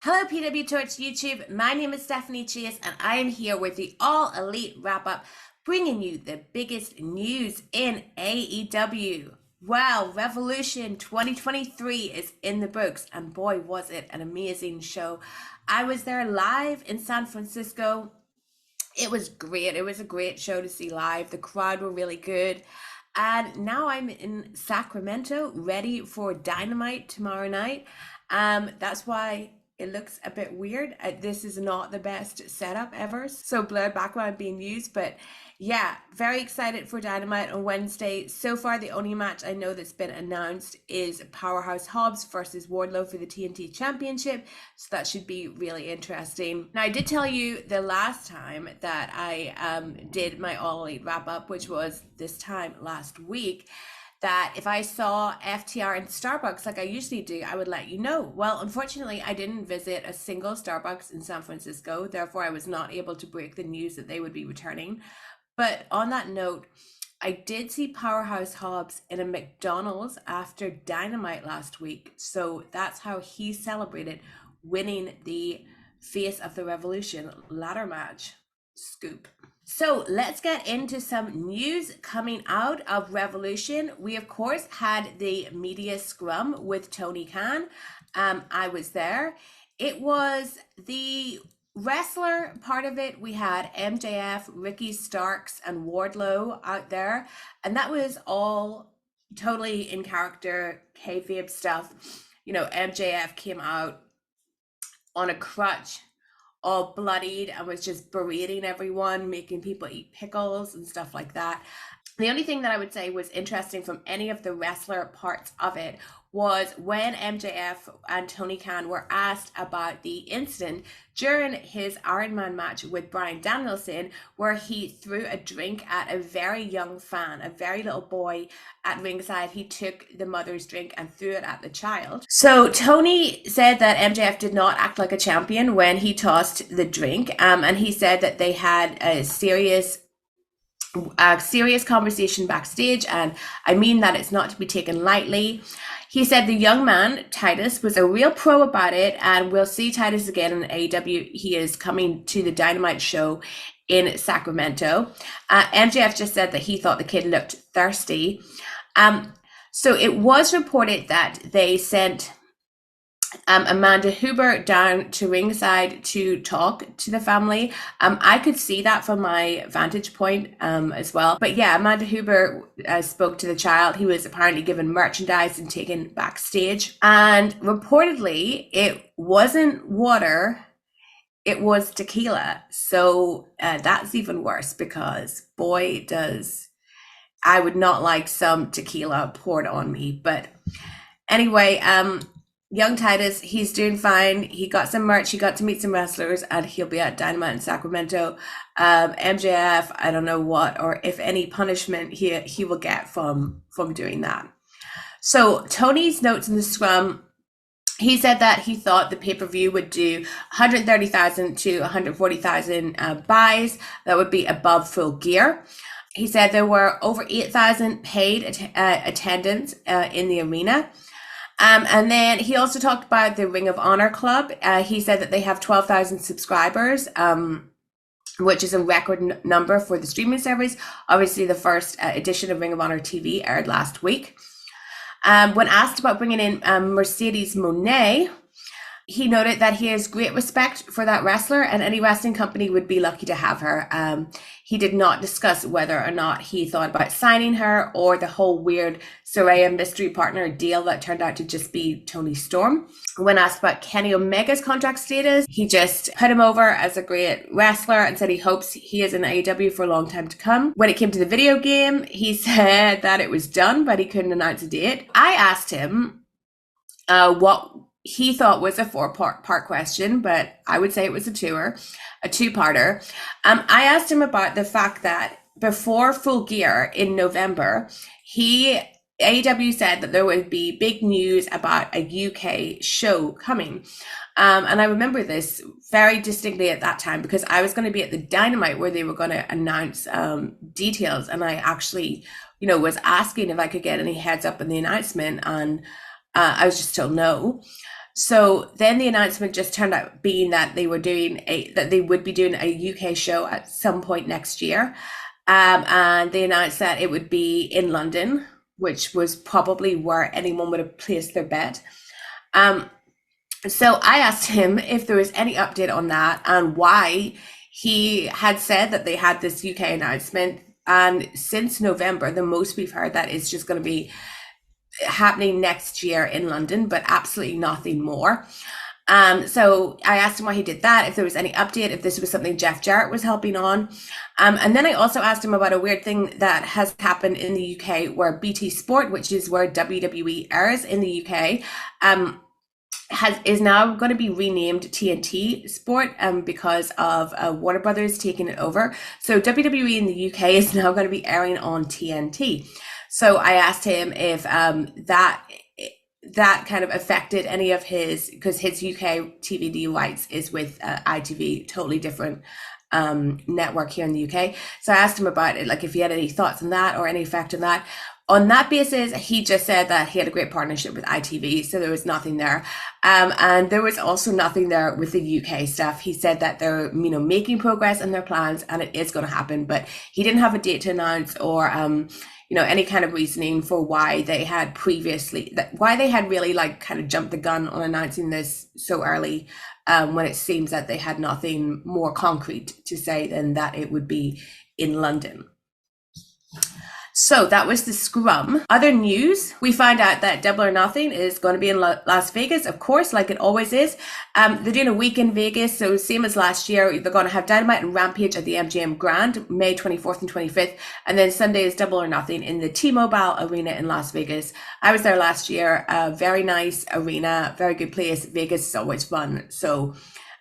Hello, PW Torch YouTube. My name is Stephanie Chase, and I am here with the All Elite Wrap Up, bringing you the biggest news in AEW. Well, Revolution 2023 is in the books, and boy, was it an amazing show. I was there live in San Francisco. It was great. It was a great show to see live. The crowd were really good. And now I'm in Sacramento, ready for Dynamite tomorrow night. That's why it looks a bit weird. This is not the best setup ever. So blurred background being used, but yeah, very excited for Dynamite on Wednesday. So far, the only match I know that's been announced is Powerhouse Hobbs versus Wardlow for the TNT Championship. So that should be really interesting. Now, I did tell you the last time that I did my All Elite wrap up, which was this time last week, that if I saw FTR in Starbucks like I usually do, I would let you know. Well, unfortunately, I didn't visit a single Starbucks in San Francisco. Therefore, I was not able to break the news that they would be returning. But on that note, I did see Powerhouse Hobbs in a McDonald's after Dynamite last week. So that's how he celebrated winning the Face of the Revolution ladder match. Scoop. So let's get into some news coming out of Revolution. We, of course, had the media scrum with Tony Khan. I was there. It was the wrestler part of it. We had MJF, Ricky Starks, and Wardlow out there. And that was all totally in character, kayfabe stuff. You know, MJF came out on a crutch, all bloodied, and was just berating everyone, making people eat pickles and stuff like that. The only thing that I would say was interesting from any of the wrestler parts of it was when MJF and Tony Khan were asked about the incident during his Iron Man match with Bryan Danielson, where he threw a drink at a very young fan, a very little boy at ringside. He took the mother's drink and threw it at the child. So Tony said that MJF did not act like a champion when he tossed the drink, and he said that they had a serious conversation backstage, and I mean that it's not to be taken lightly. He said the young man, Titus, was a real pro about it, and we'll see Titus again in AEW. He is coming to the Dynamite show in Sacramento. MJF just said that he thought the kid looked thirsty. So it was reported that they sent Amanda Huber down to ringside to talk to the family. I could see that from my vantage point as well. But yeah, Amanda Huber spoke to the child. He was apparently given merchandise and taken backstage. And reportedly, it wasn't water, it was tequila. So that's even worse, because boy, I would not like some tequila poured on me. But anyway, young Titus, he's doing fine. He got some merch, he got to meet some wrestlers, and he'll be at Dynamite in Sacramento. MJF, I don't know what or if any punishment he will get from doing that. So Tony's notes in the scrum, he said that he thought the pay-per-view would do 130,000 to 140,000 buys. That would be above Full Gear. He said there were over 8,000 paid attendants in the arena. And then he also talked about the Ring of Honor Club. He said that they have 12,000 subscribers, which is a record number for the streaming service. Obviously, the first edition of Ring of Honor TV aired last week. When asked about bringing in Mercedes Moné, he noted that he has great respect for that wrestler, and any wrestling company would be lucky to have her. He did not discuss whether or not he thought about signing her, or the whole weird Saraya mystery partner deal that turned out to just be Tony Storm. When asked about Kenny Omega's contract status, he just put him over as a great wrestler and said he hopes he is in AEW for a long time to come. When it came to the video game, he said that it was done, but he couldn't announce a date. I asked him what he thought was a four-part question, but I would say it was a two-parter. I asked him about the fact that before Full Gear in November, AEW said that there would be big news about a UK show coming. And I remember this very distinctly at that time, because I was going to be at the Dynamite where they were going to announce details. And I actually, was asking if I could get any heads up in the announcement, and I was just told no. So then the announcement just turned out being that they would be doing a UK show at some point next year. And they announced that it would be in London, which was probably where anyone would have placed their bet. Um, so I asked him if there was any update on that and why. He had said that they had this UK announcement, and since November, the most we've heard that is just going to be happening next year in London, but absolutely nothing more. So I asked him why he did that, if there was any update, if this was something Jeff Jarrett was helping on. And then I also asked him about a weird thing that has happened in the UK where BT Sport, which is where WWE airs in the UK, is now going to be renamed TNT Sport because of Warner Brothers taking it over. So WWE in the UK is now going to be airing on TNT. So I asked him if that kind of affected any of his, because his UK TVD rights is with ITV, totally different network here in the UK. So I asked him about it, like if he had any thoughts on that or any effect on that. On that basis, he just said that he had a great partnership with ITV, so there was nothing there. And there was also nothing there with the UK stuff. He said that they're, making progress in their plans and it is going to happen, but he didn't have a date to announce or, any kind of reasoning for why they had really like kind of jumped the gun on announcing this so early, when it seems that they had nothing more concrete to say than that it would be in London. So that was the scrum. Other news, we find out that Double or Nothing is going to be in Las Vegas, of course, like it always is. They're doing a week in Vegas, so same as last year. They're going to have Dynamite and Rampage at the MGM Grand, May 24th and 25th. And then Sunday is Double or Nothing in the T-Mobile Arena in Las Vegas. I was there last year. Very nice arena, very good place. Vegas is always fun. So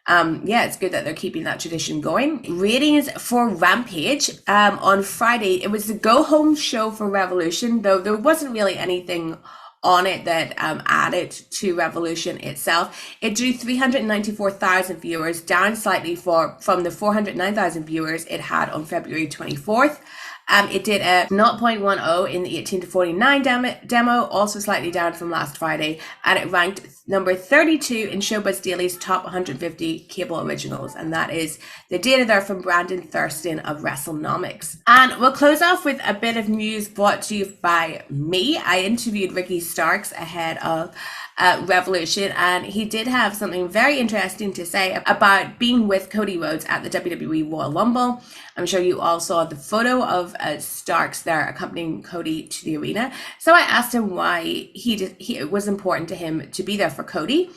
it's good that they're keeping that tradition going. Ratings for Rampage on Friday, it was the go home show for Revolution, though there wasn't really anything on it that added to Revolution itself. It drew 394,000 viewers, down slightly from the 409,000 viewers it had on February 24th. It did a 0.10 in the 18 to 49 demo, also slightly down from last Friday, and it ranked number 32 in Showbuzz Daily's top 150 cable originals, and that is the data there from Brandon Thurston of WrestleNomics. And we'll close off with a bit of news brought to you by me. I interviewed Ricky Starks ahead of Revolution, and he did have something very interesting to say about being with Cody Rhodes at the WWE Royal Rumble. I'm sure you all saw the photo of Starks there accompanying Cody to the arena. So I asked him why it was important to him to be there for Cody.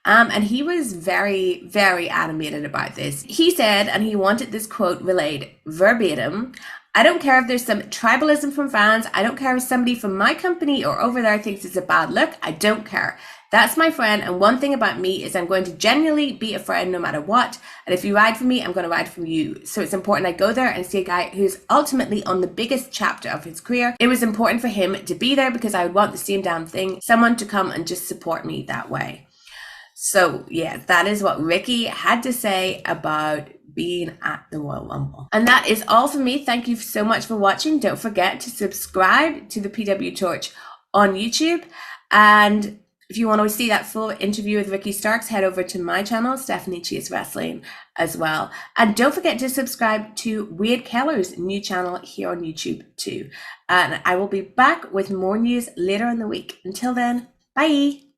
And he was very, very animated about this. He said, and he wanted this quote relayed verbatim, "I don't care if there's some tribalism from fans. I don't care if somebody from my company or over there thinks it's a bad look. I don't care. That's my friend, and one thing about me is I'm going to genuinely be a friend no matter what. And if you ride for me, I'm going to ride for you. So it's important I go there and see a guy who's ultimately on the biggest chapter of his career. It was important for him to be there because I would want the same damn thing, someone to come and just support me that way." So yeah, that is what Ricky had to say about being at the Royal Rumble. And that is all for me. Thank you so much for watching. Don't forget to subscribe to the PW Torch on YouTube. And if you want to see that full interview with Ricky Starks, head over to my channel, Stephanie Chase Wrestling, as well. And don't forget to subscribe to Wade Keller's new channel here on YouTube too. And I will be back with more news later in the week. Until then, bye.